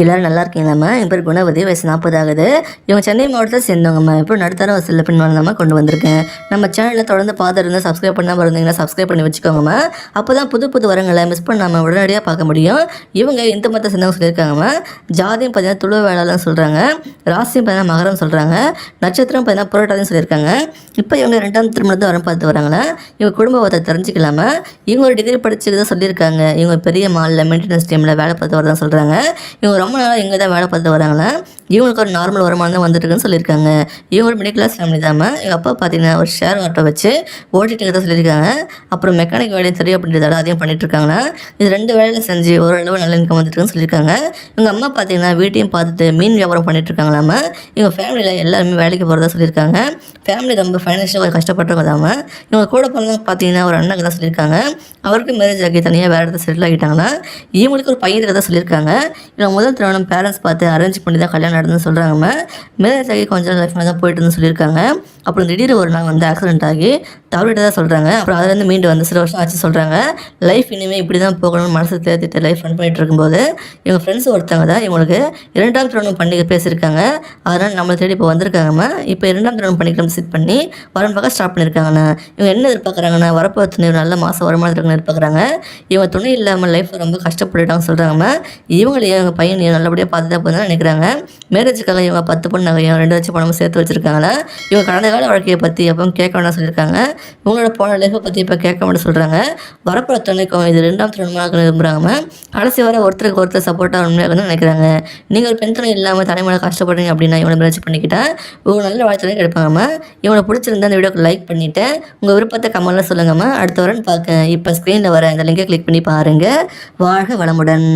எல்லோரும் நல்லா இருக்கீங்களாம்மா? என் பேர் குணவதி, வயசு 40 ஆகுது. இவங்க சென்னை மாவட்டத்தில் சேர்ந்தவங்கம்மா. இப்போ நடுத்தர வசதியில் பெண் வாழ்ந்தாம்மா கொண்டு வந்திருக்கேன். நம்ம சேனலில் தொடர்ந்து பார்த்துட்டு சப்ஸ்கிரைப் பண்ணாமல் இருந்தீங்கன்னா சப்ஸ்கிரைப் பண்ணி வச்சுக்கோங்கம்மா. அப்போ தான் புது புது வரங்களை மிஸ் பண்ணாமல் உடனடியாக பார்க்க முடியும். இவங்க இந்த மதத்தை சேர்ந்தவங்க சொல்லியிருக்காங்கம்மா. ஜாதியும் பார்த்தீங்கன்னா துளுவ வேளாளன்னு சொல்கிறாங்க, ராசியும் பார்த்தீங்கன்னா மகரம் சொல்கிறாங்க, நட்சத்திரம் பார்த்தீங்கன்னா புரட்டாதின்னு சொல்லியிருக்காங்க. இப்போ இவங்க 2ஆம் திருமணத்தை வரம் பார்த்து வராங்களா. இவங்க குடும்பத்தை தெரிஞ்சுக்கலாமா. இவங்க ஒரு டிகிரி படிச்சுக்கிட்டு சொல்லியிருக்காங்க. இவங்க பெரிய மாலில் மெயின்டெனன்ஸ் டீமில் வேலை பார்த்து வரதான் சொல்கிறாங்க. இவங்க ரொம்ப நாளாக இங்கே தான் வேலை பார்த்து வராங்களா. இவங்களுக்கு ஒரு நார்மல் வருமானம் தான் வந்துட்டுருக்குன்னு சொல்லியிருக்காங்க. இவங்க ஒரு மிடில் கிளாஸ் ஃபேமிலி தாம்மா. எங்கள் அப்பா பார்த்தீங்கன்னா ஒரு ஷேர் ஆட்டோ வச்சு ஓட்டிட்டு தான் சொல்லியிருக்காங்க. அப்புறம் மெக்கானிக் வேலையும் தெரியும் அப்படின்றதால அதையும் பண்ணிட்டு இருக்காங்கன்னா. இது 2 வேலையில் செஞ்சு ஓரளவு நல்ல இன்கம் வந்துட்டுருக்குன்னு சொல்லியிருக்காங்க. இவங்க அம்மா பார்த்தீங்கன்னா வீட்டையும் பார்த்துட்டு மீன் வியாபாரம் பண்ணிட்டு இருக்காங்களாமா. இவங்க ஃபேமிலியில் எல்லாருமே வேலைக்கு போகிறதா சொல்லியிருக்காங்க. ஃபேமிலி ரொம்ப ஃபைனான்ஷியலாக கஷ்டப்பட்டவங்க தாம்மா. இவங்க கூட பிறந்தவங்க பார்த்தீங்கன்னா ஒரு அண்ணன் தான் சொல்லியிருக்காங்க. அவருக்கு மேரேஜ் ஆகி தனியாக வேறு இடத்துல செட்டில் ஆகிட்டாங்கன்னா. இவங்களுக்கு ஒரு பையன் தான் சொல்லியிருக்காங்க. இவங்க முதல் திருமணம் பேரண்ட்ஸ் பார்த்து அரேஞ்ச் பண்ணி தான் கல்யாணம் நடந்துன்னு சொல்கிறாங்கம்மா. மேரேஜ் ஆகி கொஞ்சம் லைஃப்பில் தான் போயிட்டுன்னு சொல்லியிருக்காங்க. அப்புறம் திடீர்னு ஒரு நாள் வந்து ஆக்சிடென்ட் ஆகி தவறிட்டு தான் சொல்கிறாங்க. அப்புறம் அதுலேருந்து மீண்டு வந்து சில வருஷம் ஆச்சு சொல்கிறாங்க. லைஃப் இனிமேல் இப்படி தான் போகணும்னு மனசு தேர்த்திட்டு லைஃப் ரன் பண்ணிட்டு இருக்கும்போது இவங்க ஃப்ரெண்ட்ஸ் ஒருத்தவங்க தான் இவங்களுக்கு 2ஆம் திருமணம் பண்ணி பேசியிருக்காங்க. அதனால் நம்மளை தேடி இப்போ வந்திருக்காங்கம்மா. இப்போ 2ஆம் திருமணம் பண்ணிக்கலாம் செட் பண்ணி வரன் பார்க்க ஸ்டார்ட் பண்ணியிருக்காங்கண்ணா. இவங்க என்ன எதிர்பார்க்குறாங்கன்னா வரப்போ துணை நல்ல மாதம் வருமானத்தில் இருக்குன்னு எதிர்பார்க்குறாங்க. இவங்க துணை இல்லாமல் லைஃப்பில் ரொம்ப கஷ்டப்பட்டுட்டாங்க சொல்கிறாங்கம்மா. இவங்களையும் இவங்க பையனையும் நல்லபடியாக பார்த்து தான் போதுன்னு நினைக்கிறாங்க. மேரேஜுக்காக இவங்க 10 பொண்ணு நகையும் 2 லட்சம் பணமும் சேர்த்து வச்சுருக்காங்களா. இவங்க கடந்த கால வாழ்க்கையை பற்றி எப்போ கேட்க வேண்டாம் சொல்லியிருக்காங்க. இவங்களோட போன லைஃப்பை பற்றி இப்போ கேட்க வேண்டாம் சொல்கிறாங்க. வரப்புற துணைக்கும் இது 2ஆம் திருமணமாக விரும்புகிறாங்க. கடைசி வர ஒருத்தருக்கு ஒருத்தர் சப்போர்ட்டாக உண்மையாக நினைக்கிறாங்க. நீங்கள் ஒரு பெண் துணை இல்லாமல் தனிமையாக கஷ்டப்படுறீங்க அப்படின்னா இவனை மேரேஜ் பண்ணிக்கிட்டா இவங்க நல்ல வாழ்த்துறை கிடைப்பாங்கம்மா. இவனை பிடிச்சிருந்தா இந்த வீடியோக்கு லைக் பண்ணிவிட்டு உங்கள் விருப்பத்தை கமெண்ட்டில் சொல்லுங்கம்மா. அடுத்த வரன்னு பார்க்க இப்போ ஸ்க்ரீனில் வர இந்த லிங்கை கிளிக் பண்ணி பாருங்கள். வாழ்க வளமுடன்.